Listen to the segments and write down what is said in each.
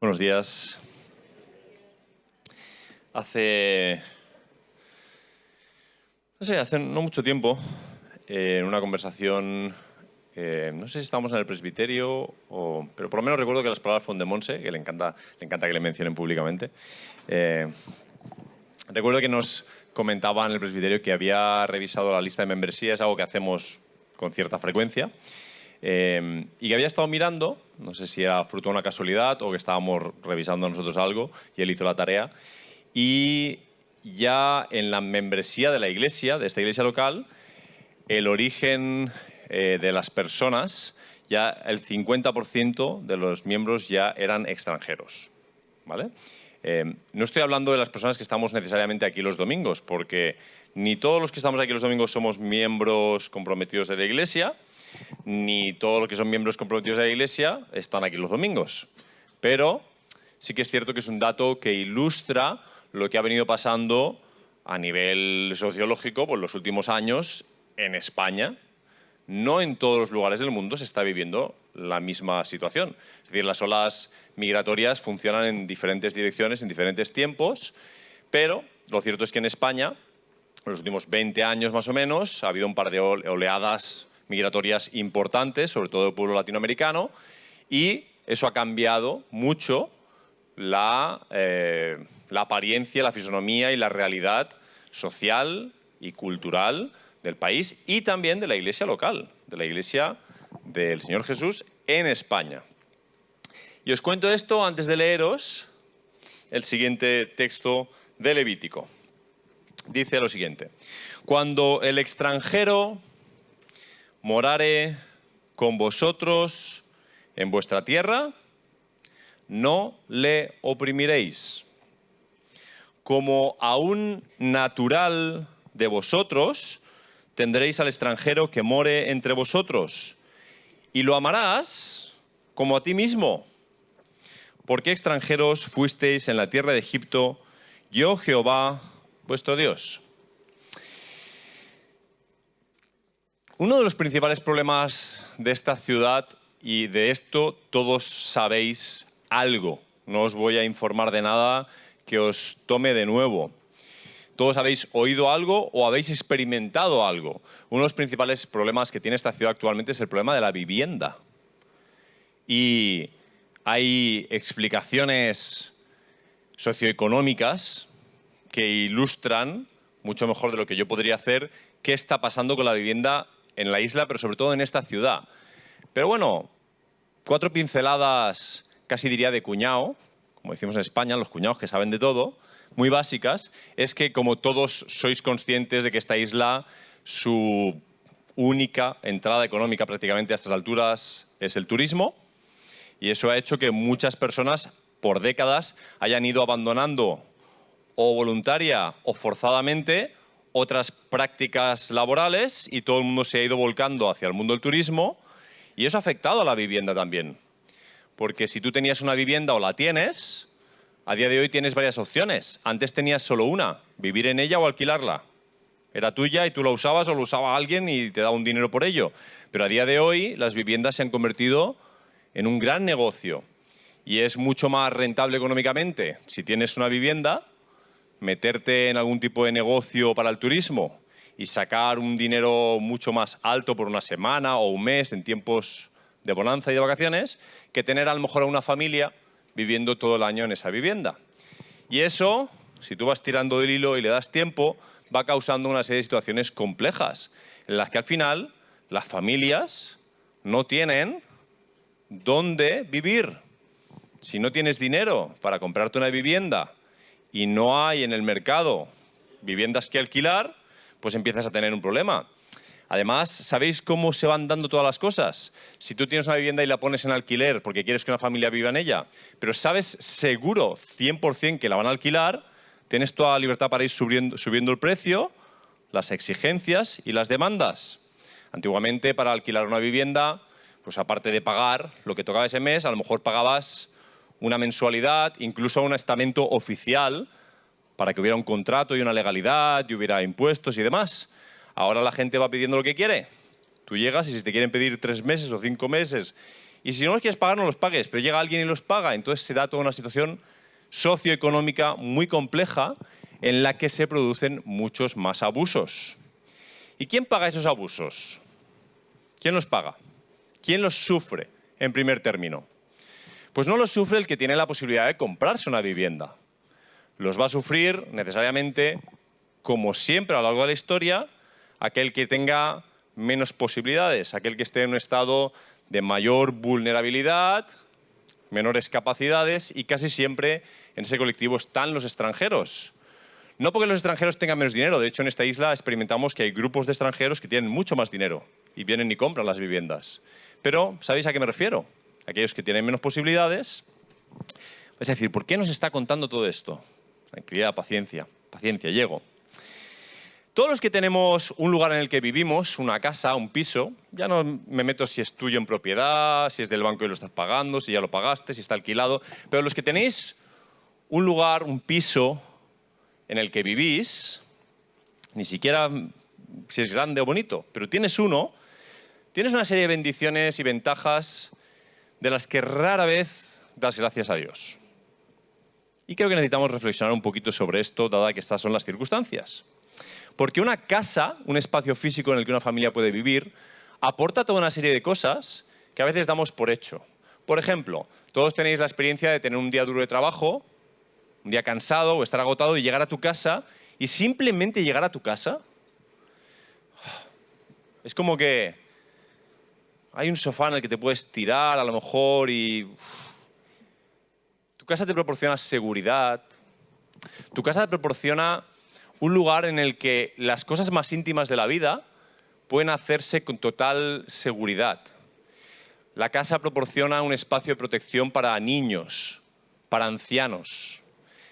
Buenos días. Hace no mucho tiempo, en una conversación, no sé si estábamos en el presbiterio, pero por lo menos recuerdo que las palabras fueron de Monse, que le encanta que le mencionen públicamente. Recuerdo que nos comentaba en el presbiterio que había revisado la lista de membresía, es algo que hacemos con cierta frecuencia, y que había estado mirando, no sé si era fruto de una casualidad o que estábamos revisando nosotros algo, y él hizo la tarea, y ya en la membresía de la iglesia, de esta iglesia local, el origen de las personas, ya el 50% de los miembros ya eran extranjeros, ¿vale? No estoy hablando de las personas que estamos necesariamente aquí los domingos, porque ni todos los que estamos aquí los domingos somos miembros comprometidos de la iglesia, ni todos los que son miembros comprometidos de la iglesia están aquí los domingos. Pero sí que es cierto que es un dato que ilustra lo que ha venido pasando a nivel sociológico por los últimos años en España. No en todos los lugares del mundo se está viviendo la misma situación. Es decir, las olas migratorias funcionan en diferentes direcciones, en diferentes tiempos, pero lo cierto es que en España, en los últimos 20 años más o menos, ha habido un par de oleadas migratorias importantes, sobre todo del pueblo latinoamericano, y eso ha cambiado mucho la apariencia, la fisonomía y la realidad social y cultural del país y también de la iglesia local, de la iglesia del Señor Jesús en España. Y os cuento esto antes de leeros el siguiente texto de Levítico. Dice lo siguiente: cuando el extranjero morare con vosotros en vuestra tierra, no le oprimiréis. Como a un natural de vosotros, tendréis al extranjero que more entre vosotros, y lo amarás como a ti mismo. Porque extranjeros fuisteis en la tierra de Egipto, yo Jehová, vuestro Dios. Uno de los principales problemas de esta ciudad, y de esto todos sabéis algo, no os voy a informar de nada que os tome de nuevo. Todos habéis oído algo o habéis experimentado algo. Uno de los principales problemas que tiene esta ciudad actualmente es el problema de la vivienda. Y hay explicaciones socioeconómicas que ilustran, mucho mejor de lo que yo podría hacer, qué está pasando con la vivienda en la isla, pero sobre todo en esta ciudad. Pero bueno, 4 pinceladas, casi diría de cuñado, como decimos en España, los cuñados que saben de todo, muy básicas, es que como todos sois conscientes de que esta isla, su única entrada económica prácticamente a estas alturas es el turismo, y eso ha hecho que muchas personas por décadas hayan ido abandonando o voluntaria o forzadamente otras prácticas laborales y todo el mundo se ha ido volcando hacia el mundo del turismo, y eso ha afectado a la vivienda también. Porque si tú tenías una vivienda o la tienes, a día de hoy tienes varias opciones. Antes tenías solo una, vivir en ella o alquilarla. Era tuya y tú la usabas o lo usaba alguien y te daba un dinero por ello. Pero a día de hoy las viviendas se han convertido en un gran negocio y es mucho más rentable económicamente, si tienes una vivienda, meterte en algún tipo de negocio para el turismo y sacar un dinero mucho más alto por una semana o un mes en tiempos de bonanza y de vacaciones, que tener a lo mejor a una familia viviendo todo el año en esa vivienda. Y eso, si tú vas tirando del hilo y le das tiempo, va causando una serie de situaciones complejas, en las que al final las familias no tienen dónde vivir. Si no tienes dinero para comprarte una vivienda y no hay en el mercado viviendas que alquilar, pues empiezas a tener un problema. Además, ¿sabéis cómo se van dando todas las cosas? Si tú tienes una vivienda y la pones en alquiler porque quieres que una familia viva en ella, pero sabes seguro, 100% que la van a alquilar, tienes toda la libertad para ir subiendo el precio, las exigencias y las demandas. Antiguamente, para alquilar una vivienda, pues aparte de pagar lo que tocaba ese mes, a lo mejor pagabas una mensualidad, incluso un estamento oficial, para que hubiera un contrato y una legalidad y hubiera impuestos y demás. Ahora la gente va pidiendo lo que quiere. Tú llegas y si te quieren pedir 3 meses o 5 meses Y si no los quieres pagar, no los pagues, pero llega alguien y los paga. Entonces se da toda una situación socioeconómica muy compleja en la que se producen muchos más abusos. ¿Y quién paga esos abusos? ¿Quién los paga? ¿Quién los sufre, en primer término? Pues no los sufre el que tiene la posibilidad de comprarse una vivienda. Los va a sufrir necesariamente, como siempre a lo largo de la historia, aquel que tenga menos posibilidades, aquel que esté en un estado de mayor vulnerabilidad, menores capacidades, y casi siempre en ese colectivo están los extranjeros. No porque los extranjeros tengan menos dinero, de hecho en esta isla experimentamos que hay grupos de extranjeros que tienen mucho más dinero y vienen y compran las viviendas. Pero, ¿sabéis a qué me refiero? Aquellos que tienen menos posibilidades. Es decir, ¿por qué nos está contando todo esto? Tranquilidad, paciencia, paciencia, llego. Todos los que tenemos un lugar en el que vivimos, una casa, un piso, ya no me meto si es tuyo en propiedad, si es del banco y lo estás pagando, si ya lo pagaste, si está alquilado, pero los que tenéis un lugar, un piso en el que vivís, ni siquiera si es grande o bonito, pero tienes uno, tienes una serie de bendiciones y ventajas de las que rara vez das gracias a Dios. Y creo que necesitamos reflexionar un poquito sobre esto, dada que estas son las circunstancias. Porque una casa, un espacio físico en el que una familia puede vivir, aporta toda una serie de cosas que a veces damos por hecho. Por ejemplo, todos tenéis la experiencia de tener un día duro de trabajo, un día cansado o estar agotado y llegar a tu casa, y simplemente llegar a tu casa, es como que hay un sofá en el que te puedes tirar a lo mejor y tu casa te proporciona seguridad, tu casa te proporciona un lugar en el que las cosas más íntimas de la vida pueden hacerse con total seguridad. La casa proporciona un espacio de protección para niños, para ancianos.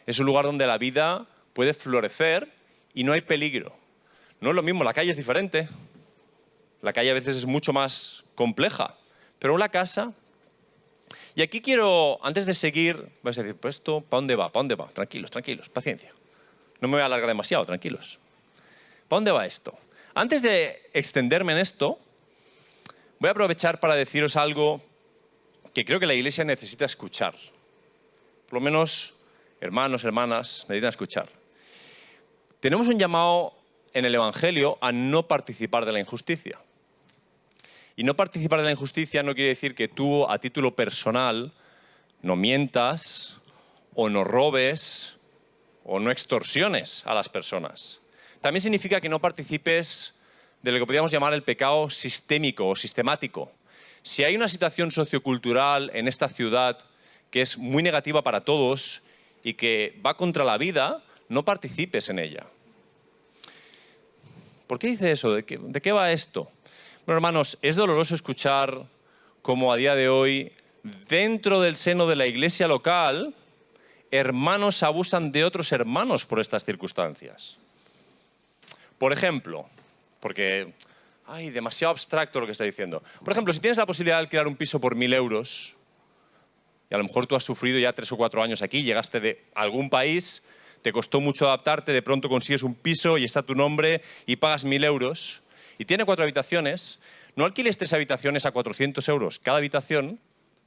Es un lugar donde la vida puede florecer y no hay peligro. No es lo mismo, la calle es diferente. La calle a veces es mucho más compleja, pero la casa... Y aquí quiero, antes de seguir, vais a decir, pues esto, ¿para dónde va? ¿Para dónde va? Tranquilos, tranquilos, paciencia. No me voy a alargar demasiado, tranquilos. ¿Para dónde va esto? Antes de extenderme en esto, voy a aprovechar para deciros algo que creo que la Iglesia necesita escuchar. Por lo menos, hermanos, hermanas, necesitan escuchar. Tenemos un llamado en el Evangelio a no participar de la injusticia. Y no participar de la injusticia no quiere decir que tú, a título personal, no mientas o no robes o no extorsiones a las personas. También significa que no participes de lo que podríamos llamar el pecado sistémico o sistemático. Si hay una situación sociocultural en esta ciudad que es muy negativa para todos y que va contra la vida, no participes en ella. ¿Por qué dice eso? ¿De qué va esto? Bueno, hermanos, es doloroso escuchar cómo a día de hoy, dentro del seno de la iglesia local, hermanos abusan de otros hermanos por estas circunstancias. Por ejemplo, porque ay, demasiado abstracto lo que está diciendo. Por ejemplo, si tienes la posibilidad de alquilar un piso por 1.000 euros, y a lo mejor tú has sufrido ya 3 o 4 años aquí, llegaste de algún país, te costó mucho adaptarte, de pronto consigues un piso y está tu nombre y pagas 1.000 euros, y tiene 4 habitaciones, no alquiles 3 habitaciones a 400 euros cada habitación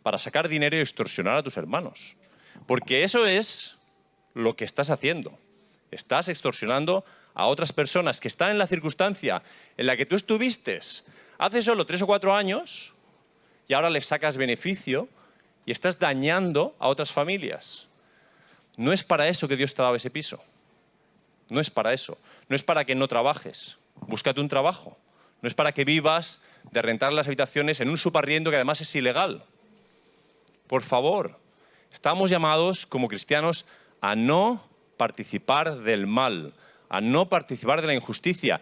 para sacar dinero y extorsionar a tus hermanos. Porque eso es lo que estás haciendo. Estás extorsionando a otras personas que están en la circunstancia en la que tú estuviste hace solo 3 o 4 años y ahora les sacas beneficio y estás dañando a otras familias. No es para eso que Dios te ha dado ese piso. No es para eso. No es para que no trabajes. Búscate un trabajo. No es para que vivas de rentar las habitaciones en un subarriendo que además es ilegal. Por favor, estamos llamados como cristianos a no participar del mal, a no participar de la injusticia.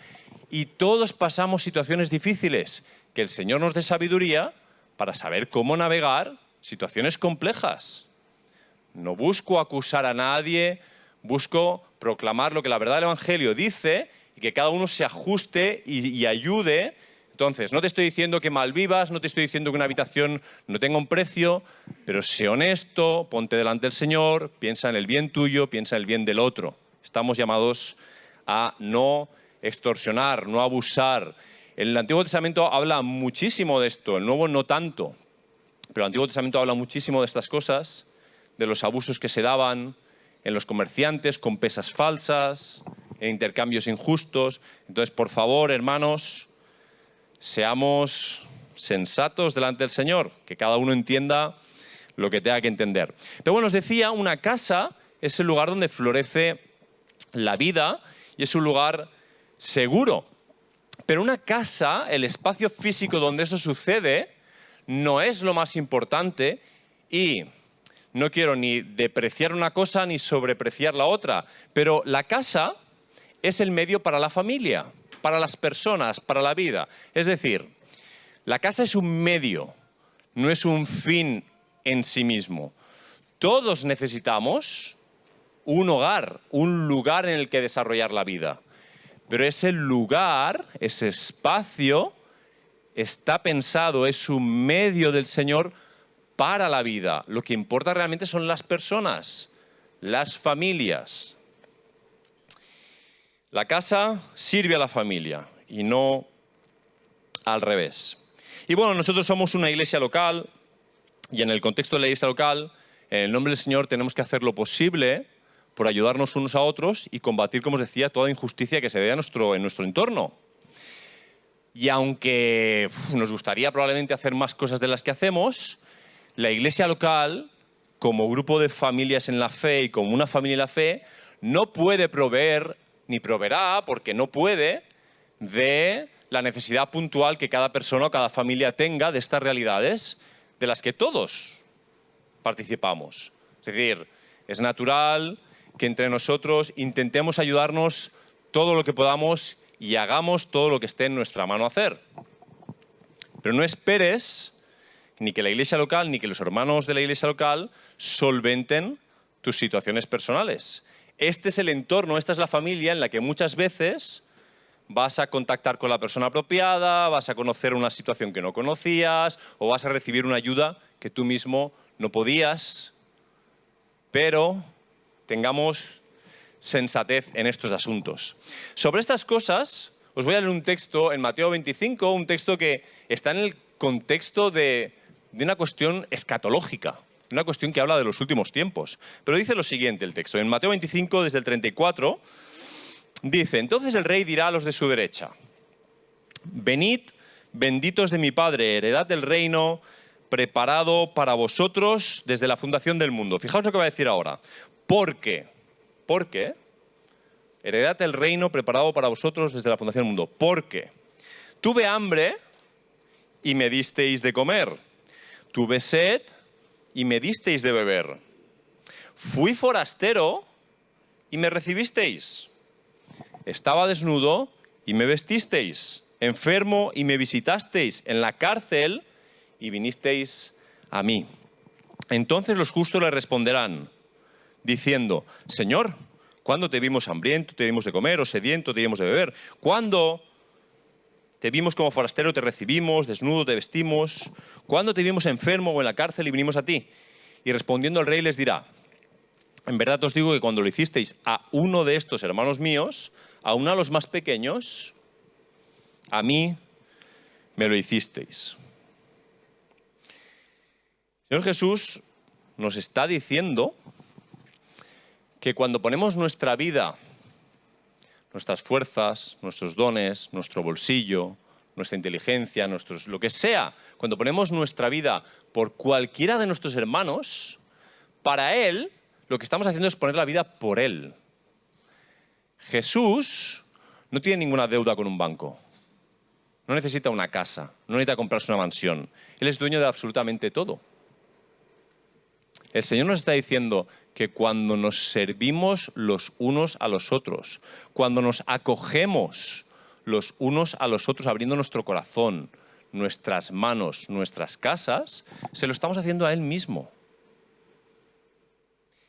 Y todos pasamos situaciones difíciles, que el Señor nos dé sabiduría para saber cómo navegar situaciones complejas. No busco acusar a nadie, busco proclamar lo que la verdad del Evangelio dice y que cada uno se ajuste y ayude. Entonces, no te estoy diciendo que malvivas, no te estoy diciendo que una habitación no tenga un precio, pero sé honesto, ponte delante del Señor, piensa en el bien tuyo, piensa en el bien del otro. Estamos llamados a no extorsionar, no abusar. El Antiguo Testamento habla muchísimo de esto, el Nuevo no tanto. pero el Antiguo Testamento habla muchísimo de estas cosas, de los abusos que se daban en los comerciantes con pesas falsas, en intercambios injustos. Entonces, por favor, hermanos, seamos sensatos delante del Señor, que cada uno entienda lo que tenga que entender. Pero bueno, os decía, una casa es el lugar donde florece la vida y es un lugar seguro. Pero una casa, el espacio físico donde eso sucede, no es lo más importante y no quiero ni depreciar una cosa ni sobrepreciar la otra, pero la casa es el medio para la familia, para las personas, para la vida. Es decir, la casa es un medio, no es un fin en sí mismo. Todos necesitamos un hogar, un lugar en el que desarrollar la vida. Pero ese lugar, ese espacio, está pensado, es un medio del Señor para la vida. Lo que importa realmente son las personas, las familias. La casa sirve a la familia y no al revés. Y bueno, nosotros somos una iglesia local y en el contexto de la iglesia local, en el nombre del Señor, tenemos que hacer lo posible por ayudarnos unos a otros y combatir, como os decía, toda injusticia que se vea en nuestro entorno. Y aunque nos gustaría probablemente hacer más cosas de las que hacemos, la iglesia local, como grupo de familias en la fe y como una familia en la fe, no puede proveer, ni proveerá, porque no puede, de la necesidad puntual que cada persona o cada familia tenga de estas realidades de las que todos participamos. Es decir, es natural que entre nosotros intentemos ayudarnos todo lo que podamos y hagamos todo lo que esté en nuestra mano hacer. Pero no esperes ni que la iglesia local ni que los hermanos de la iglesia local solventen tus situaciones personales. Este es el entorno, esta es la familia en la que muchas veces vas a contactar con la persona apropiada, vas a conocer una situación que no conocías o vas a recibir una ayuda que tú mismo no podías. Pero tengamos sensatez en estos asuntos. Sobre estas cosas, os voy a leer un texto en Mateo 25, un texto que está en el contexto de una cuestión escatológica, una cuestión que habla de los últimos tiempos. Pero dice lo siguiente el texto, en Mateo 25, desde el 34, dice: entonces el rey dirá a los de su derecha: venid, benditos de mi Padre, heredad del reino preparado para vosotros desde la fundación del mundo. Fijaos lo que va a decir ahora. ¿Por qué? Heredad el reino preparado para vosotros desde la fundación del mundo. ¿Por qué? Tuve hambre y me disteis de comer. Tuve sed y me disteis de beber. Fui forastero y me recibisteis. Estaba desnudo y me vestisteis. Enfermo y me visitasteis. En la cárcel y vinisteis a mí. Entonces los justos le responderán, diciendo: Señor, ¿cuándo te vimos hambriento, te dimos de comer, o sediento, te dimos de beber? ¿Cuándo te vimos como forastero, te recibimos, desnudo, te vestimos? ¿Cuándo te vimos enfermo o en la cárcel y vinimos a ti? Y respondiendo el rey les dirá: en verdad os digo que cuando lo hicisteis a uno de estos hermanos míos, a uno de los más pequeños, a mí me lo hicisteis. El Señor Jesús nos está diciendo que cuando ponemos nuestra vida, nuestras fuerzas, nuestros dones, nuestro bolsillo, nuestra inteligencia, lo que sea, cuando ponemos nuestra vida por cualquiera de nuestros hermanos, para Él lo que estamos haciendo es poner la vida por Él. Jesús no tiene ninguna deuda con un banco, no necesita una casa, no necesita comprarse una mansión. Él es dueño de absolutamente todo. El Señor nos está diciendo que cuando nos servimos los unos a los otros, cuando nos acogemos los unos a los otros, abriendo nuestro corazón, nuestras manos, nuestras casas, se lo estamos haciendo a Él mismo.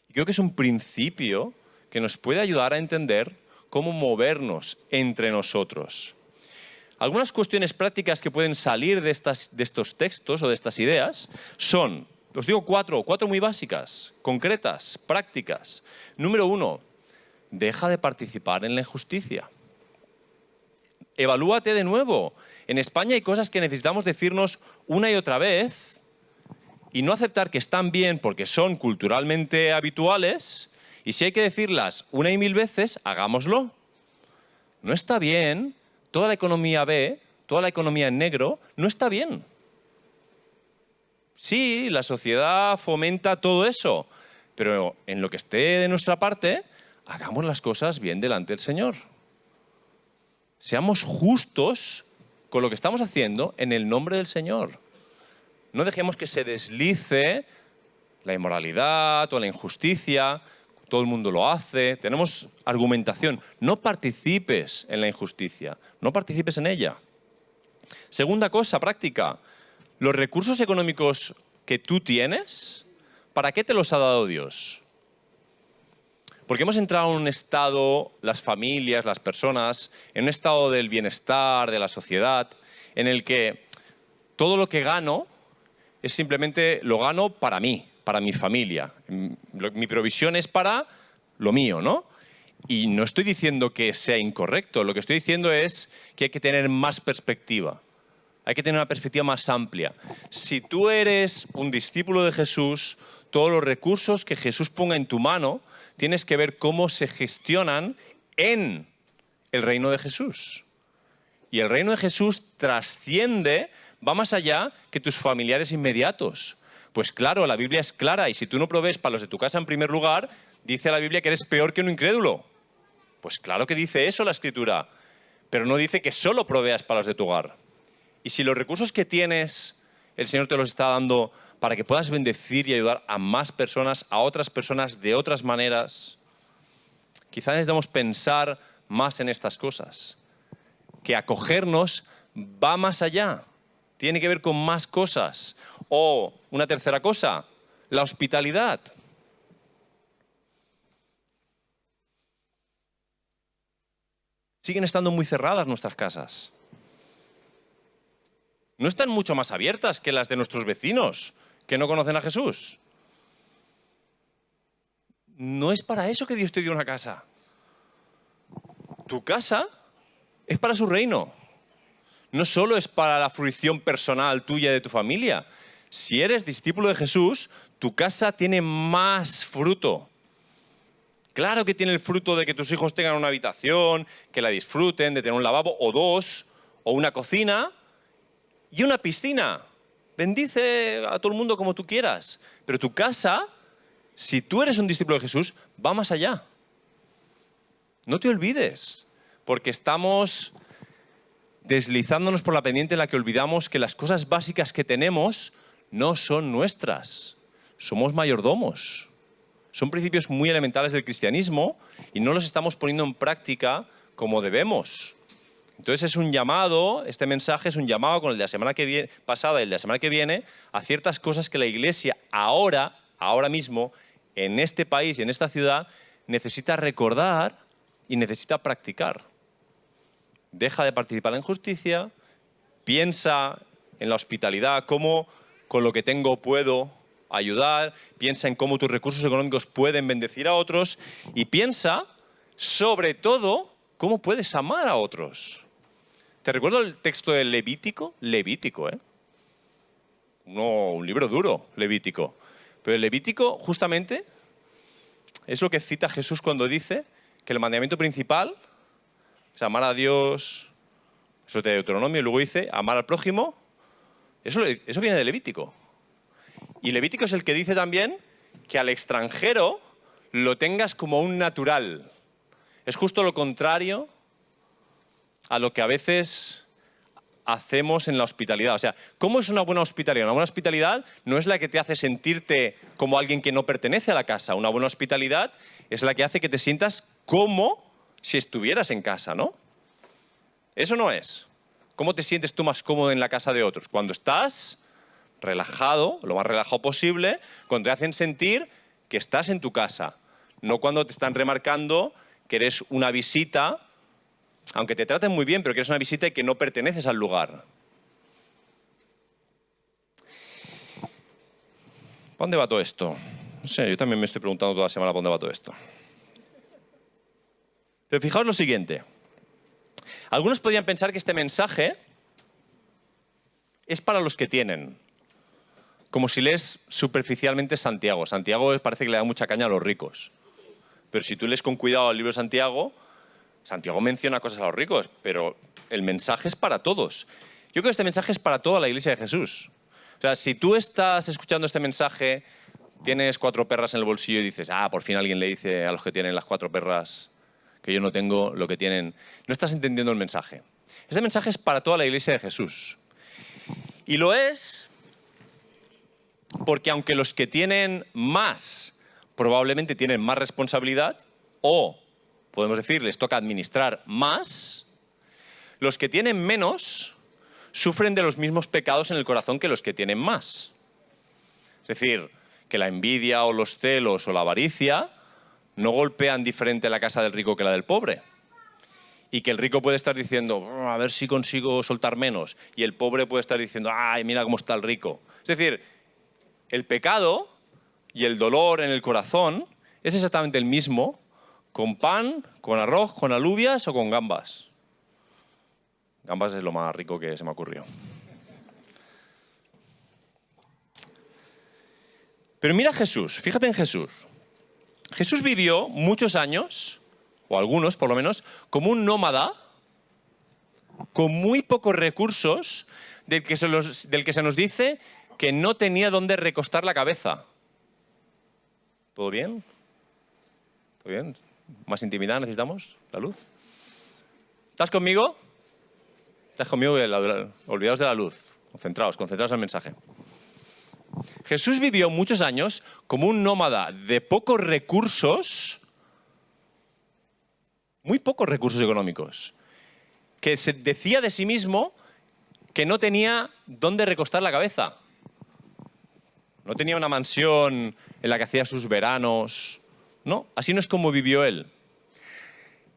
Y creo que es un principio que nos puede ayudar a entender cómo movernos entre nosotros. Algunas cuestiones prácticas que pueden salir de estos textos o de estas ideas son... Os digo cuatro muy básicas, concretas, prácticas. Número 1, deja de participar en la injusticia. Evalúate de nuevo. En España hay cosas que necesitamos decirnos una y otra vez y no aceptar que están bien porque son culturalmente habituales, y si hay que decirlas una y mil veces, hagámoslo. No está bien, toda la economía B, toda la economía en negro, no está bien. Sí, la sociedad fomenta todo eso, pero en lo que esté de nuestra parte, hagamos las cosas bien delante del Señor. Seamos justos con lo que estamos haciendo en el nombre del Señor. No dejemos que se deslice la inmoralidad o la injusticia. Todo el mundo lo hace. Tenemos argumentación. No participes en la injusticia. No participes en ella. Segunda cosa práctica. Los recursos económicos que tú tienes, ¿para qué te los ha dado Dios? Porque hemos entrado en un estado, las familias, las personas, en un estado del bienestar, de la sociedad, en el que todo lo que gano es simplemente lo gano para mí, para mi familia. Mi provisión es para lo mío, ¿no? Y no estoy diciendo que sea incorrecto, lo que estoy diciendo es que hay que tener más perspectiva. Hay que tener una perspectiva más amplia. Si tú eres un discípulo de Jesús, todos los recursos que Jesús ponga en tu mano, tienes que ver cómo se gestionan en el reino de Jesús. Y el reino de Jesús trasciende, va más allá que tus familiares inmediatos. Pues claro, la Biblia es clara y si tú no provees para los de tu casa en primer lugar, dice la Biblia que eres peor que un incrédulo. Pues claro que dice eso la Escritura, pero no dice que solo proveas para los de tu hogar. Y si los recursos que tienes, el Señor te los está dando para que puedas bendecir y ayudar a más personas, a otras personas de otras maneras, quizás necesitamos pensar más en estas cosas. Que acogernos va más allá, tiene que ver con más cosas. O una tercera cosa, la hospitalidad. Siguen estando muy cerradas nuestras casas. No están mucho más abiertas que las de nuestros vecinos que no conocen a Jesús. No es para eso que Dios te dio una casa. Tu casa es para su reino. No solo es para la fruición personal tuya y de tu familia. Si eres discípulo de Jesús, tu casa tiene más fruto. Claro que tiene el fruto de que tus hijos tengan una habitación, que la disfruten, de tener un lavabo o dos, o una cocina y una piscina. Bendice a todo el mundo como tú quieras. Pero tu casa, si tú eres un discípulo de Jesús, va más allá. No te olvides, porque estamos deslizándonos por la pendiente en la que olvidamos que las cosas básicas que tenemos no son nuestras. Somos mayordomos. Son principios muy elementales del cristianismo y no los estamos poniendo en práctica como debemos. Entonces es un llamado, este mensaje es un llamado con el de la semana que viene, pasada y el de la semana que viene, a ciertas cosas que la Iglesia ahora mismo, en este país y en esta ciudad, necesita recordar y necesita practicar. Deja de participar en justicia, piensa en la hospitalidad, cómo con lo que tengo puedo ayudar, piensa en cómo tus recursos económicos pueden bendecir a otros y piensa, sobre todo, cómo puedes amar a otros. ¿Te recuerdo el texto de Levítico? Levítico, ¿eh? No, un libro duro, Levítico. Pero el Levítico, justamente, es lo que cita Jesús cuando dice que el mandamiento principal es amar a Dios, eso es de Deuteronomio, y luego dice amar al prójimo. Eso viene de Levítico. Y Levítico es el que dice también que al extranjero lo tengas como un natural. Es justo lo contrario a lo que a veces hacemos en la hospitalidad. O sea, ¿cómo es una buena hospitalidad? Una buena hospitalidad no es la que te hace sentirte como alguien que no pertenece a la casa. Una buena hospitalidad es la que hace que te sientas como si estuvieras en casa, ¿no? Eso no es. ¿Cómo te sientes tú más cómodo en la casa de otros? Cuando estás relajado, lo más relajado posible, cuando te hacen sentir que estás en tu casa. No cuando te están remarcando que eres una visita, aunque te traten muy bien, pero que eres una visita y que no perteneces al lugar. ¿Para dónde va todo esto? No sé, yo también me estoy preguntando toda la semana para dónde va todo esto. Pero fijaos lo siguiente. Algunos podrían pensar que este mensaje es para los que tienen. como si lees superficialmente Santiago. Santiago parece que le da mucha caña a los ricos. Pero si tú lees con cuidado el libro de Santiago, Santiago menciona cosas a los ricos, pero el mensaje es para todos. Yo creo que este mensaje es para toda la Iglesia de Jesús. O sea, si tú estás escuchando este mensaje, tienes 4 perras en el bolsillo y dices, por fin alguien le dice a los que tienen las 4 perras que yo no tengo lo que tienen. No estás entendiendo el mensaje. Este mensaje es para toda la Iglesia de Jesús. Y lo es porque aunque los que tienen más probablemente tienen más responsabilidad, o podemos decir, les toca administrar más, los que tienen menos sufren de los mismos pecados en el corazón que los que tienen más. Es decir, que la envidia o los celos o la avaricia no golpean diferente la casa del rico que la del pobre. Y que el rico puede estar diciendo, a ver si consigo soltar menos. Y el pobre puede estar diciendo, ay, mira cómo está el rico. Es decir, el pecado y el dolor en el corazón es exactamente el mismo con pan, con arroz, con alubias o con gambas. Gambas es lo más rico que se me ocurrió. Pero mira a Jesús, fíjate en Jesús. Jesús vivió muchos años, o algunos por lo menos, como un nómada, con muy pocos recursos, del que se nos dice que no tenía dónde recostar la cabeza. ¿Todo bien? ¿Todo bien? ¿Más intimidad necesitamos? ¿La luz? ¿Estás conmigo? ¿Estás conmigo? Olvidaos de la luz. Concentraos en el mensaje. Jesús vivió muchos años como un nómada de pocos recursos, muy pocos recursos económicos, que se decía de sí mismo que no tenía dónde recostar la cabeza. No tenía una mansión en la que hacía sus veranos. No, así no es como vivió él.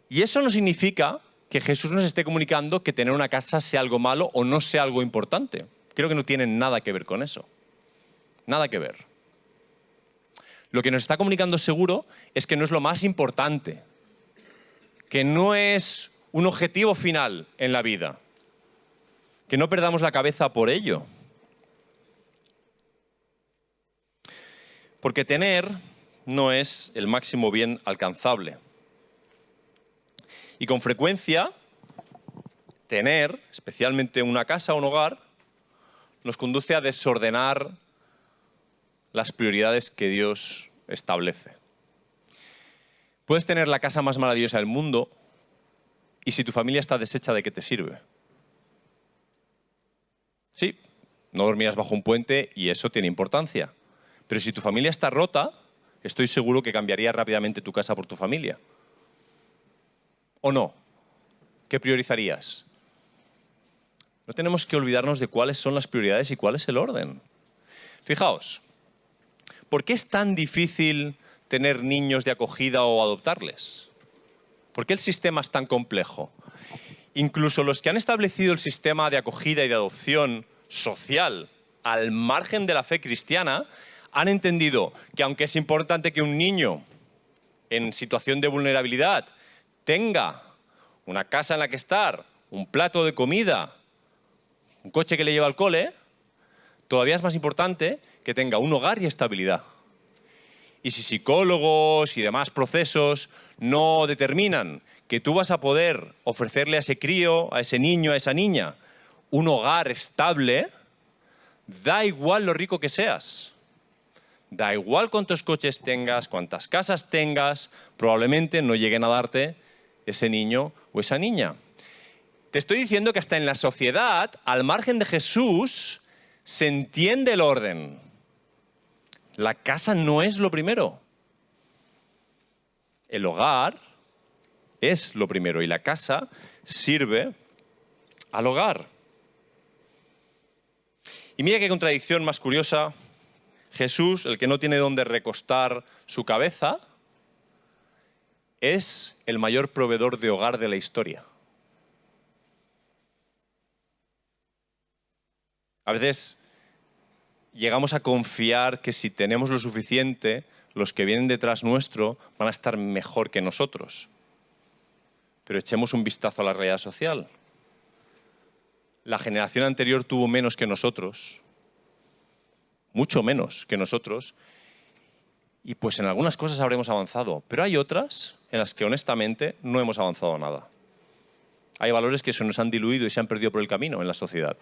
Y eso no significa que Jesús nos esté comunicando que tener una casa sea algo malo o no sea algo importante. Creo que no tiene nada que ver con eso. Nada que ver. Lo que nos está comunicando seguro es que no es lo más importante, que no es un objetivo final en la vida, que no perdamos la cabeza por ello. Porque tener no es el máximo bien alcanzable. Y con frecuencia, tener, especialmente una casa o un hogar, nos conduce a desordenar las prioridades que Dios establece. Puedes tener la casa más maravillosa del mundo y si tu familia está deshecha, ¿de qué te sirve? Sí, no dormirás bajo un puente y eso tiene importancia. Pero si tu familia está rota, estoy seguro que cambiarías rápidamente tu casa por tu familia. ¿O no? ¿Qué priorizarías? No tenemos que olvidarnos de cuáles son las prioridades y cuál es el orden. Fijaos, ¿por qué es tan difícil tener niños de acogida o adoptarles? ¿Por qué el sistema es tan complejo? Incluso los que han establecido el sistema de acogida y de adopción social al margen de la fe cristiana han entendido que aunque es importante que un niño en situación de vulnerabilidad tenga una casa en la que estar, un plato de comida, un coche que le lleva al cole, todavía es más importante que tenga un hogar y estabilidad. Y si psicólogos y demás procesos no determinan que tú vas a poder ofrecerle a ese crío, a ese niño, a esa niña, un hogar estable, da igual lo rico que seas. Da igual cuántos coches tengas, cuántas casas tengas, probablemente no lleguen a darte ese niño o esa niña. Te estoy diciendo que hasta en la sociedad, al margen de Jesús, se entiende el orden. La casa no es lo primero. El hogar es lo primero y la casa sirve al hogar. Y mira qué contradicción más curiosa. Jesús, el que no tiene dónde recostar su cabeza, es el mayor proveedor de hogar de la historia. A veces llegamos a confiar que si tenemos lo suficiente, los que vienen detrás nuestro van a estar mejor que nosotros. Pero echemos un vistazo a la realidad social. La generación anterior tuvo menos que nosotros. mucho menos que nosotros, y pues en algunas cosas habremos avanzado, pero hay otras en las que honestamente no hemos avanzado nada. Hay valores que se nos han diluido y se han perdido por el camino en la sociedad.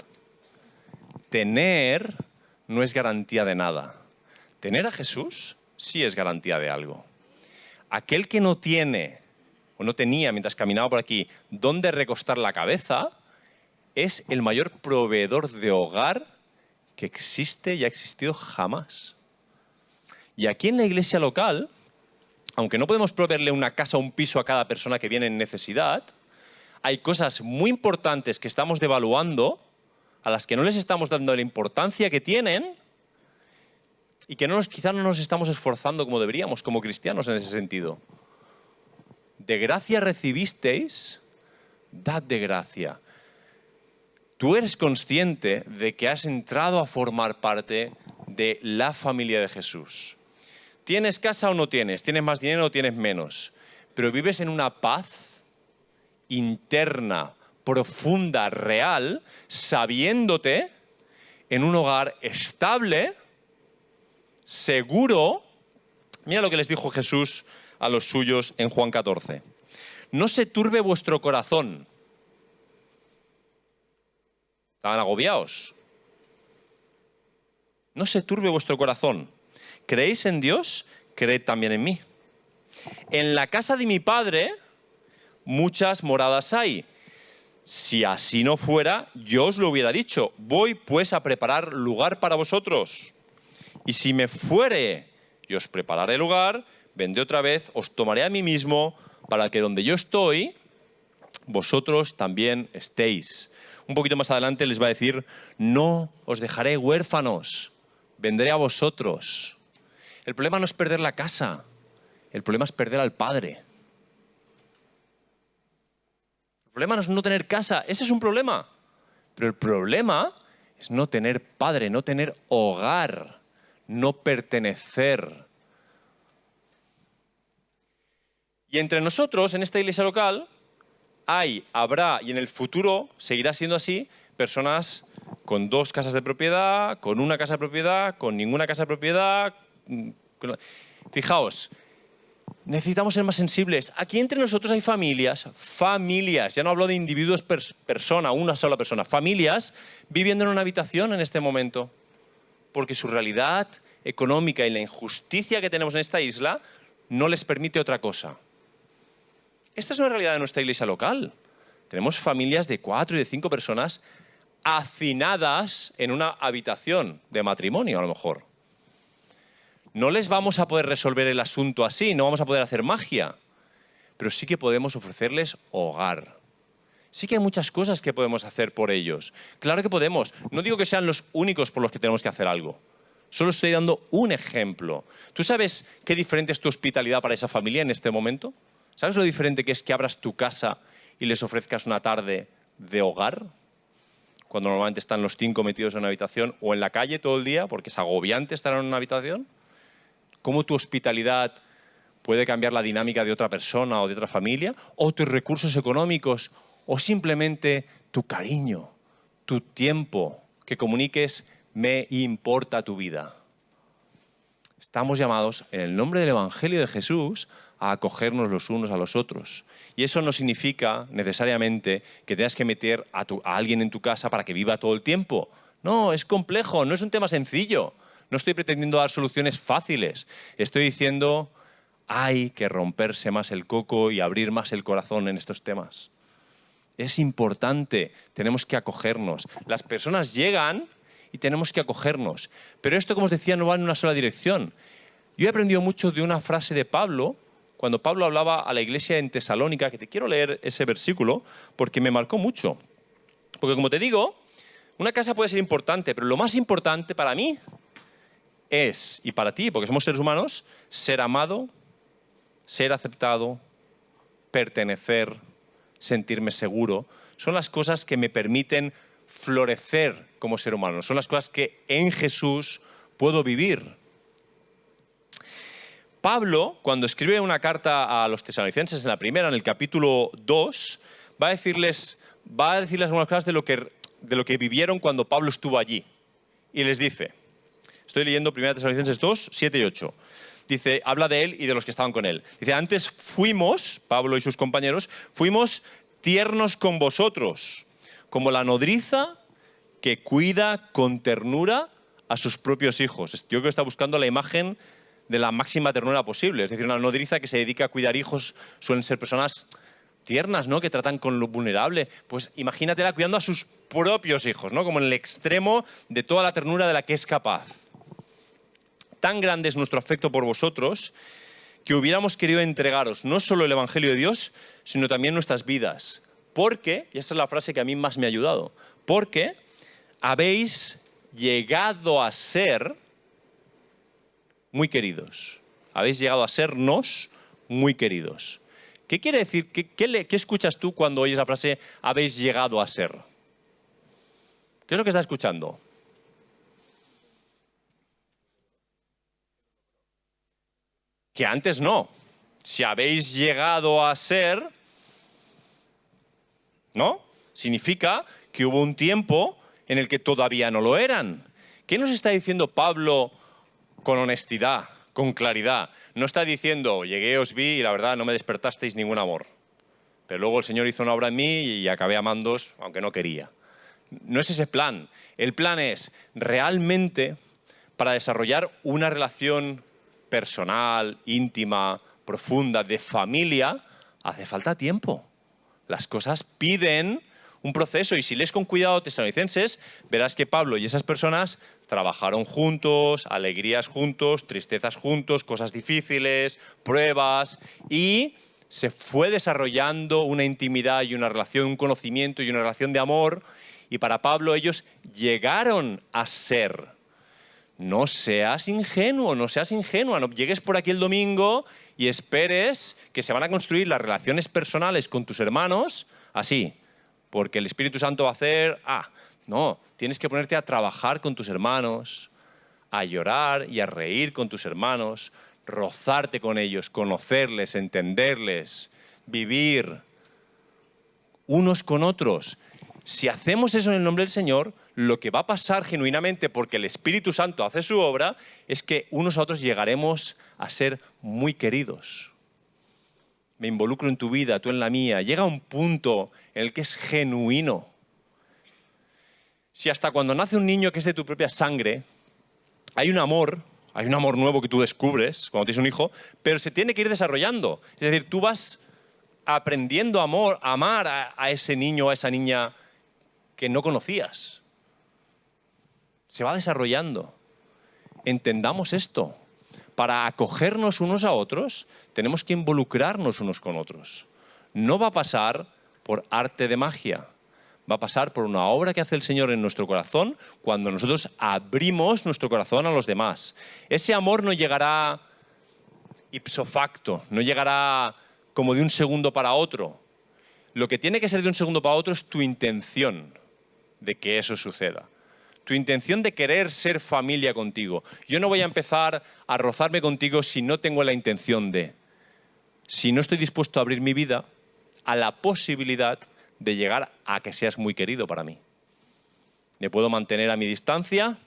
Tener no es garantía de nada. Tener a Jesús sí es garantía de algo. Aquel que no tiene o no tenía mientras caminaba por aquí dónde recostar la cabeza es el mayor proveedor de hogar que existe y ha existido jamás. Y aquí en la iglesia local, aunque no podemos proveerle una casa o un piso a cada persona que viene en necesidad, hay cosas muy importantes que estamos devaluando, a las que no les estamos dando la importancia que tienen y que quizás no nos estamos esforzando como deberíamos como cristianos en ese sentido. De gracia recibisteis, dad de gracia. Tú eres consciente de que has entrado a formar parte de la familia de Jesús. ¿Tienes casa o no tienes? ¿Tienes más dinero o tienes menos? Pero vives en una paz interna, profunda, real, sabiéndote en un hogar estable, seguro. Mira lo que les dijo Jesús a los suyos en Juan 14. No se turbe vuestro corazón. Estaban agobiados. No se turbe vuestro corazón. ¿Creéis en Dios? Creed también en mí. En la casa de mi Padre muchas moradas hay. Si así no fuera, yo os lo hubiera dicho. Voy pues a preparar lugar para vosotros. Y si me fuere y os prepararé lugar, vendré otra vez, os tomaré a mí mismo, para que donde yo estoy, vosotros también estéis. Un poquito más adelante les va a decir, no os dejaré huérfanos, vendré a vosotros. El problema no es perder la casa, el problema es perder al Padre. El problema no es no tener casa, ese es un problema. Pero el problema es no tener Padre, no tener hogar, no pertenecer. Y entre nosotros, en esta iglesia local, habrá y en el futuro seguirá siendo así, personas con 2 casas de propiedad, con 1 casa de propiedad, con ninguna casa de propiedad. Fijaos, necesitamos ser más sensibles. Aquí entre nosotros hay familias, ya no hablo de individuos, una sola persona, familias viviendo en una habitación en este momento, porque su realidad económica y la injusticia que tenemos en esta isla no les permite otra cosa. Esta es una realidad de nuestra iglesia local. Tenemos familias de 4 y de 5 personas hacinadas en una habitación de matrimonio, a lo mejor. No les vamos a poder resolver el asunto así, no vamos a poder hacer magia, pero sí que podemos ofrecerles hogar. Sí que hay muchas cosas que podemos hacer por ellos. Claro que podemos. No digo que sean los únicos por los que tenemos que hacer algo. Solo estoy dando un ejemplo. ¿Tú sabes qué diferente es tu hospitalidad para esa familia en este momento? ¿Sabes lo diferente que es que abras tu casa y les ofrezcas una tarde de hogar? Cuando normalmente están los 5 metidos en una habitación o en la calle todo el día, porque es agobiante estar en una habitación. ¿Cómo tu hospitalidad puede cambiar la dinámica de otra persona o de otra familia? ¿O tus recursos económicos? ¿O simplemente tu cariño, tu tiempo, que comuniques, me importa tu vida? Estamos llamados, en el nombre del Evangelio de Jesús, a acogernos los unos a los otros. Y eso no significa necesariamente que tengas que meter a alguien en tu casa para que viva todo el tiempo. No, es complejo, no es un tema sencillo. No estoy pretendiendo dar soluciones fáciles. Estoy diciendo, hay que romperse más el coco y abrir más el corazón en estos temas. Es importante, tenemos que acogernos. Las personas llegan y tenemos que acogernos. Pero esto, como os decía, no va en una sola dirección. Yo he aprendido mucho de una frase de Pablo, cuando Pablo hablaba a la iglesia en Tesalónica, que te quiero leer ese versículo, porque me marcó mucho. Porque como te digo, una casa puede ser importante, pero lo más importante para mí es, y para ti, porque somos seres humanos, ser amado, ser aceptado, pertenecer, sentirme seguro. Son las cosas que me permiten florecer como ser humano. Son las cosas que en Jesús puedo vivir. Pablo, cuando escribe una carta a los tesalonicenses, en la primera, en el capítulo 2, va a decirles algunas cosas de lo que vivieron cuando Pablo estuvo allí. Y les dice, Estoy leyendo 1 Tesalonicenses 2, 7 y 8. Dice, habla de él y de los que estaban con él. Dice, antes fuimos, Pablo y sus compañeros, fuimos tiernos con vosotros, como la nodriza que cuida con ternura a sus propios hijos. Yo creo que está buscando la imagen de la máxima ternura posible. Es decir, una nodriza que se dedica a cuidar hijos suelen ser personas tiernas, ¿no? Que tratan con lo vulnerable. Pues imagínatela cuidando a sus propios hijos, ¿no? Como en el extremo de toda la ternura de la que es capaz. Tan grande es nuestro afecto por vosotros que hubiéramos querido entregaros no solo el Evangelio de Dios, sino también nuestras vidas. Porque, y esa es la frase que a mí más me ha ayudado, porque habéis llegado a ser muy queridos. Habéis llegado a sernos muy queridos. ¿Qué quiere decir? ¿Qué escuchas tú cuando oyes la frase habéis llegado a ser? ¿Qué es lo que estás escuchando? Que antes no. Si habéis llegado a ser, ¿no? Significa que hubo un tiempo en el que todavía no lo eran. ¿Qué nos está diciendo Pablo con honestidad, con claridad? No está diciendo, llegué, os vi y la verdad no me despertasteis ningún amor. Pero luego el Señor hizo una obra en mí y acabé amándoos, aunque no quería. No es ese plan. El plan es realmente para desarrollar una relación personal, íntima, profunda, de familia, hace falta tiempo. Las cosas piden un proceso y si lees con cuidado Tesalonicenses, verás que Pablo y esas personas trabajaron juntos, alegrías juntos, tristezas juntos, cosas difíciles, pruebas y se fue desarrollando una intimidad y una relación, un conocimiento y una relación de amor y para Pablo ellos llegaron a ser. No seas ingenuo, no seas ingenua, no llegues por aquí el domingo y esperes que se van a construir las relaciones personales con tus hermanos así, porque el Espíritu Santo va a hacer... No, tienes que ponerte a trabajar con tus hermanos, a llorar y a reír con tus hermanos, rozarte con ellos, conocerles, entenderles, vivir unos con otros. Si hacemos eso en el nombre del Señor, lo que va a pasar genuinamente, porque el Espíritu Santo hace su obra, es que unos a otros llegaremos a ser muy queridos. Me involucro en tu vida, tú en la mía. Llega un punto en el que es genuino. Si hasta cuando nace un niño que es de tu propia sangre, hay un amor nuevo que tú descubres cuando tienes un hijo, pero se tiene que ir desarrollando. Es decir, tú vas aprendiendo a amar a ese niño o a esa niña que no conocías. Se va desarrollando. Entendamos esto. Para acogernos unos a otros, tenemos que involucrarnos unos con otros. No va a pasar por arte de magia. Va a pasar por una obra que hace el Señor en nuestro corazón cuando nosotros abrimos nuestro corazón a los demás. Ese amor no llegará ipso facto, no llegará como de un segundo para otro. Lo que tiene que ser de un segundo para otro es tu intención de que eso suceda. Tu intención de querer ser familia contigo. Yo no voy a empezar a rozarme contigo si no tengo la intención de. Si no estoy dispuesto a abrir mi vida a la posibilidad de llegar a que seas muy querido para mí. Me puedo mantener a mi distancia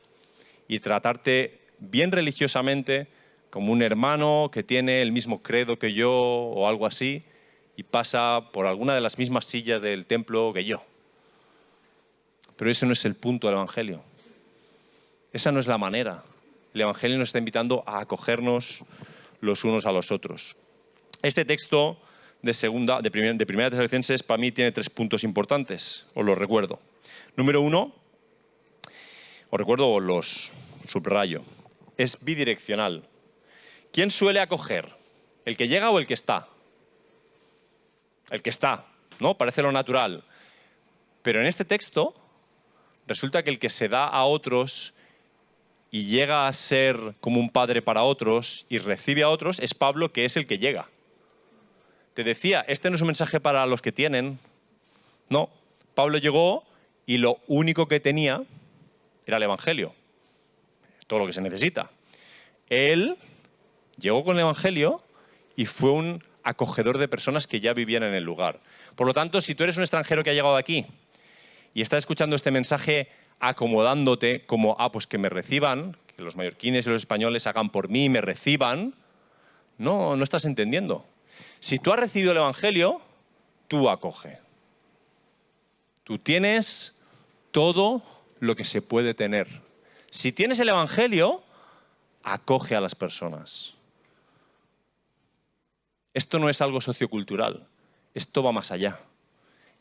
y tratarte bien religiosamente como un hermano que tiene el mismo credo que yo o algo así y pasa por alguna de las mismas sillas del templo que yo. Pero ese no es el punto del Evangelio. Esa no es la manera. El Evangelio nos está invitando a acogernos los unos a los otros. Este texto de Primera Tesalonicenses para mí tiene 3 puntos importantes. Os los recuerdo. Número 1, os recuerdo o los subrayo. Es bidireccional. ¿Quién suele acoger? ¿El que llega o el que está? El que está, ¿no? Parece lo natural. Pero en este texto resulta que el que se da a otros y llega a ser como un padre para otros y recibe a otros es Pablo, que es el que llega. Te decía, este no es un mensaje para los que tienen. No, Pablo llegó y lo único que tenía era el Evangelio. Todo lo que se necesita. Él llegó con el Evangelio y fue un acogedor de personas que ya vivían en el lugar. Por lo tanto, si tú eres un extranjero que ha llegado aquí y estás escuchando este mensaje acomodándote como, pues que me reciban, que los mallorquines y los españoles hagan por mí, me reciban. No, no estás entendiendo. Si tú has recibido el Evangelio, tú acoge. Tú tienes todo lo que se puede tener. Si tienes el Evangelio, acoge a las personas. Esto no es algo sociocultural, esto va más allá.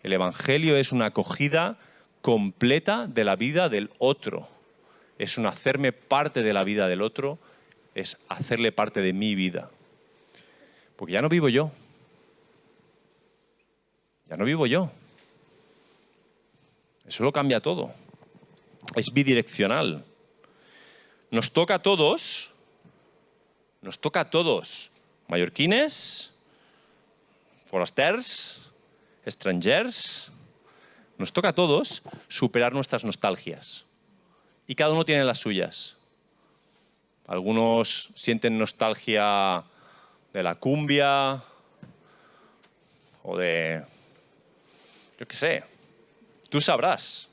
El Evangelio es una acogida completa de la vida del otro. Es un hacerme parte de la vida del otro, es hacerle parte de mi vida. Porque ya no vivo yo. Ya no vivo yo. Eso lo cambia todo. Es bidireccional. Nos toca a todos, mallorquines, forasters, estrangers, nos toca a todos superar nuestras nostalgias. Y cada uno tiene las suyas. Algunos sienten nostalgia de la cumbia o de, yo qué sé, tú sabrás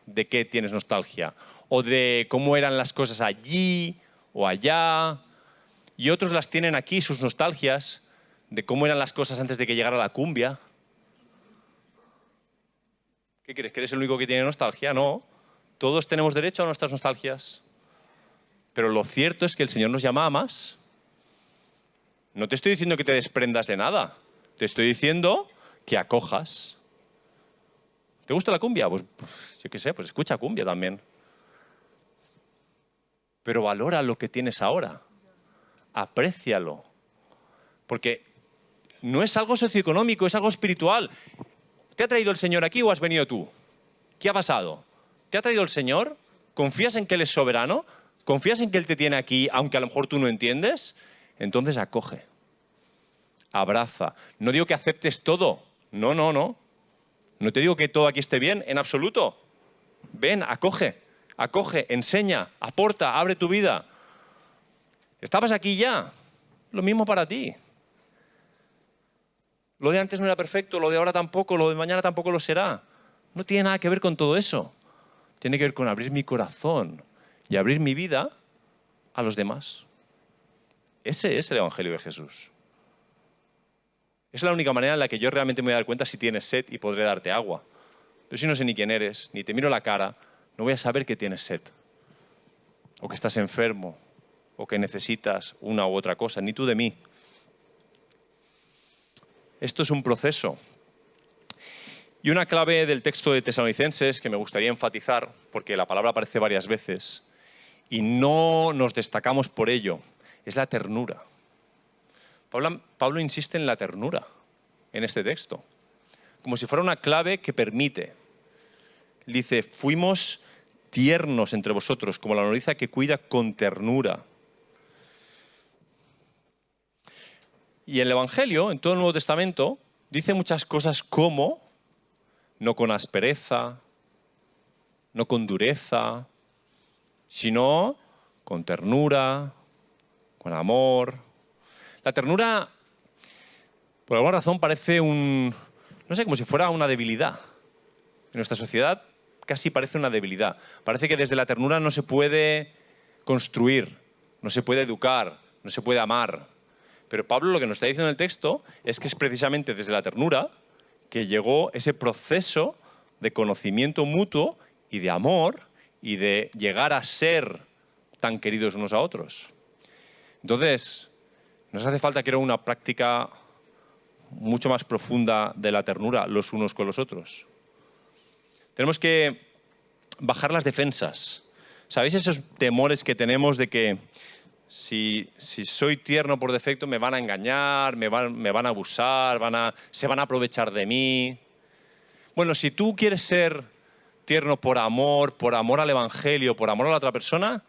de qué tienes nostalgia o de cómo eran las cosas allí o allá. Y otros las tienen aquí, sus nostalgias, de cómo eran las cosas antes de que llegara la cumbia. ¿Qué crees? ¿Que eres el único que tiene nostalgia? No. Todos tenemos derecho a nuestras nostalgias. Pero lo cierto es que el Señor nos llama a más. No te estoy diciendo que te desprendas de nada. Te estoy diciendo que acojas. ¿Te gusta la cumbia? Pues yo qué sé, pues escucha cumbia también. Pero valora lo que tienes ahora. Aprécialo. Porque no es algo socioeconómico, es algo espiritual. ¿Te ha traído el Señor aquí o has venido tú? ¿Qué ha pasado? ¿Te ha traído el Señor? ¿Confías en que Él es soberano? ¿Confías en que Él te tiene aquí, aunque a lo mejor tú no entiendes? Entonces acoge. Abraza. No digo que aceptes todo. No. No te digo que todo aquí esté bien, en absoluto. Ven, acoge, enseña, aporta, abre tu vida. ¿Estabas aquí ya? Lo mismo para ti. Lo de antes no era perfecto, lo de ahora tampoco, lo de mañana tampoco lo será. No tiene nada que ver con todo eso. Tiene que ver con abrir mi corazón y abrir mi vida a los demás. Ese es el Evangelio de Jesús. Es la única manera en la que yo realmente me voy a dar cuenta si tienes sed y podré darte agua. Pero si no sé ni quién eres, ni te miro la cara, no voy a saber que tienes sed. O que estás enfermo, o que necesitas una u otra cosa, ni tú de mí. Esto es un proceso. Y una clave del texto de Tesalonicenses que me gustaría enfatizar, porque la palabra aparece varias veces, y no nos destacamos por ello, es la ternura. Pablo insiste en la ternura en este texto, como si fuera una clave que permite. Dice, fuimos tiernos entre vosotros, como la nodriza que cuida con ternura. Y el Evangelio, en todo el Nuevo Testamento, dice muchas cosas como no con aspereza, no con dureza, sino con ternura, con amor. La ternura, por alguna razón, parece como si fuera una debilidad. En nuestra sociedad casi parece una debilidad. Parece que desde la ternura no se puede construir, no se puede educar, no se puede amar. Pero Pablo lo que nos está diciendo en el texto es que es precisamente desde la ternura que llegó ese proceso de conocimiento mutuo y de amor y de llegar a ser tan queridos unos a otros. Entonces, nos hace falta, creo, una práctica mucho más profunda de la ternura los unos con los otros. Tenemos que bajar las defensas. ¿Sabéis esos temores que tenemos de que si soy tierno por defecto me van a engañar, me van a abusar, se van a aprovechar de mí? Bueno, si tú quieres ser tierno por amor al Evangelio, por amor a la otra persona,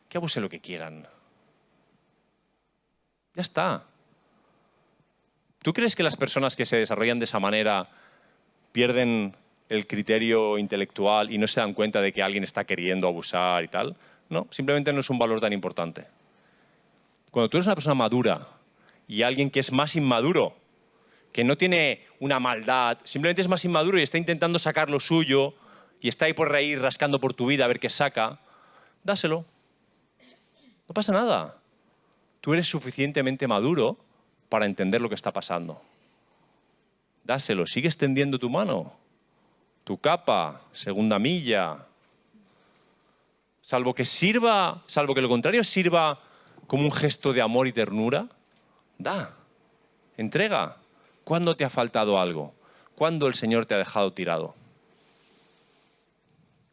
que abusen lo que quieran. Ya está. ¿Tú crees que las personas que se desarrollan de esa manera pierden el criterio intelectual y no se dan cuenta de que alguien está queriendo abusar y tal? No, simplemente no es un valor tan importante. Cuando tú eres una persona madura y alguien que es más inmaduro, que no tiene una maldad, simplemente es más inmaduro y está intentando sacar lo suyo y está ahí por ahí rascando por tu vida a ver qué saca, dáselo. No pasa nada. Tú eres suficientemente maduro para entender lo que está pasando. Dáselo, sigue extendiendo tu mano, tu capa, segunda milla. Salvo que lo contrario sirva como un gesto de amor y ternura, da, entrega. ¿Cuándo te ha faltado algo? ¿Cuándo el Señor te ha dejado tirado?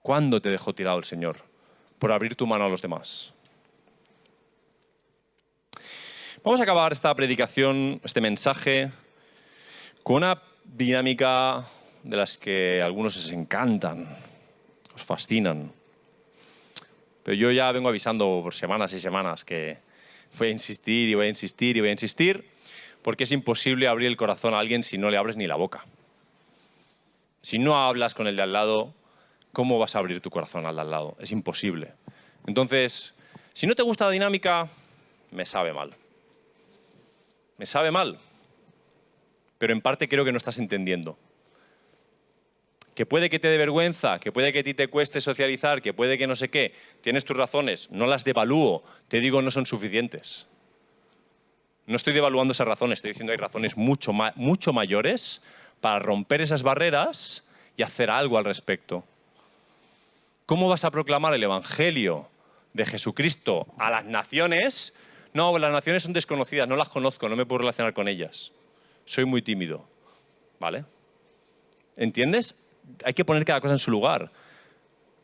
¿Cuándo te dejó tirado el Señor? Por abrir tu mano a los demás. Vamos a acabar esta predicación, este mensaje, con una dinámica de las que a algunos les encantan, os fascinan. Pero yo ya vengo avisando por semanas y semanas que voy a insistir y voy a insistir y voy a insistir, porque es imposible abrir el corazón a alguien si no le abres ni la boca. Si no hablas con el de al lado, ¿cómo vas a abrir tu corazón al de al lado? Es imposible. Entonces, si no te gusta la dinámica, me sabe mal. Me sabe mal. Pero en parte creo que no estás entendiendo. Que puede que te dé vergüenza, que puede que a ti te cueste socializar, que puede que no sé qué. Tienes tus razones, no las devalúo. Te digo, no son suficientes. No estoy devaluando esas razones, estoy diciendo que hay razones mucho mayores para romper esas barreras y hacer algo al respecto. ¿Cómo vas a proclamar el Evangelio de Jesucristo a las naciones? No, las naciones son desconocidas, no las conozco, no me puedo relacionar con ellas. Soy muy tímido, ¿vale? ¿Entiendes? Hay que poner cada cosa en su lugar.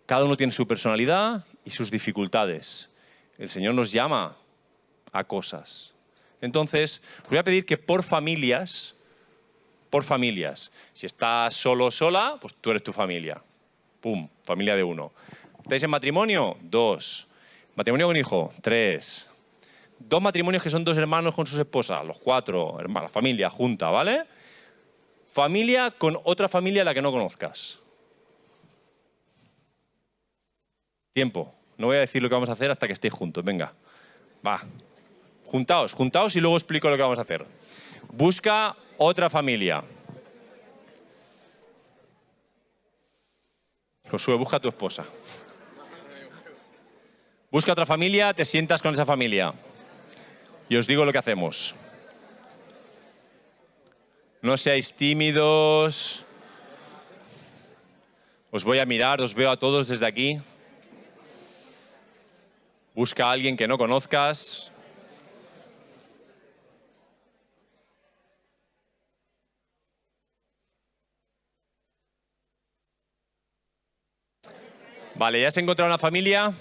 Cada uno tiene su personalidad y sus dificultades. El Señor nos llama a cosas. Entonces, os voy a pedir que por familias, si estás solo o sola, pues tú eres tu familia. Pum, familia de 1. ¿Estáis en matrimonio? 2. ¿Matrimonio con hijo? 3. 2 matrimonios que son 2 hermanos con sus esposas, los 4, la familia junta, ¿vale? Familia con otra familia a la que no conozcas. Tiempo. No voy a decir lo que vamos a hacer hasta que estéis juntos. Venga, va. Juntaos y luego explico lo que vamos a hacer. Busca otra familia. Josué, busca a tu esposa. Busca otra familia, te sientas con esa familia. Y os digo lo que hacemos. No seáis tímidos. Os voy a mirar, os veo a todos desde aquí. Busca a alguien que no conozcas. Vale, ¿ya has encontrado una familia?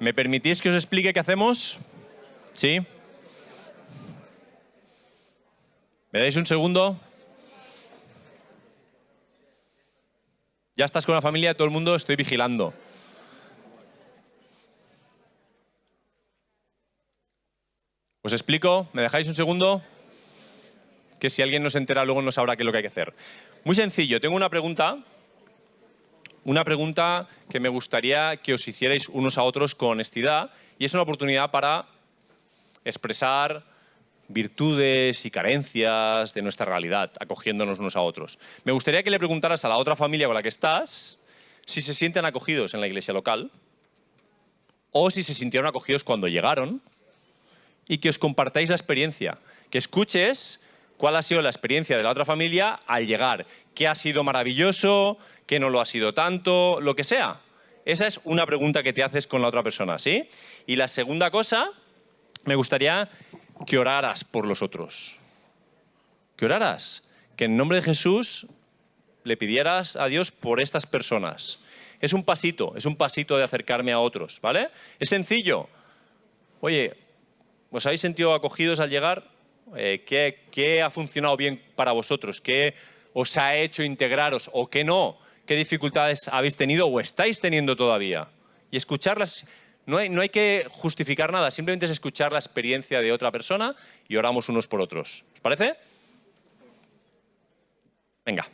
¿Me permitís que os explique qué hacemos? ¿Sí? ¿Me dais un segundo? Ya estás con la familia, todo el mundo, estoy vigilando. ¿Os explico? ¿Me dejáis un segundo? Que si alguien no se entera luego no sabrá qué es lo que hay que hacer. Muy sencillo, tengo una pregunta que me gustaría que os hicierais unos a otros con honestidad, y es una oportunidad para expresar virtudes y carencias de nuestra realidad, acogiéndonos unos a otros. Me gustaría que le preguntaras a la otra familia con la que estás si se sienten acogidos en la iglesia local o si se sintieron acogidos cuando llegaron, y que os compartáis la experiencia, que escuches cuál ha sido la experiencia de la otra familia al llegar, qué ha sido maravilloso, qué no lo ha sido tanto, lo que sea. Esa es una pregunta que te haces con la otra persona, ¿sí? Y la segunda cosa, me gustaría que oraras por los otros. Que oraras, que en nombre de Jesús le pidieras a Dios por estas personas. Es un pasito de acercarme a otros, ¿vale? Es sencillo. Oye, ¿os habéis sentido acogidos al llegar? ¿Qué ha funcionado bien para vosotros? ¿Qué os ha hecho integraros o qué no? ¿Qué dificultades habéis tenido o estáis teniendo todavía? Y escucharlas. No hay que justificar nada, simplemente es escuchar la experiencia de otra persona y oramos unos por otros. ¿Os parece? Venga.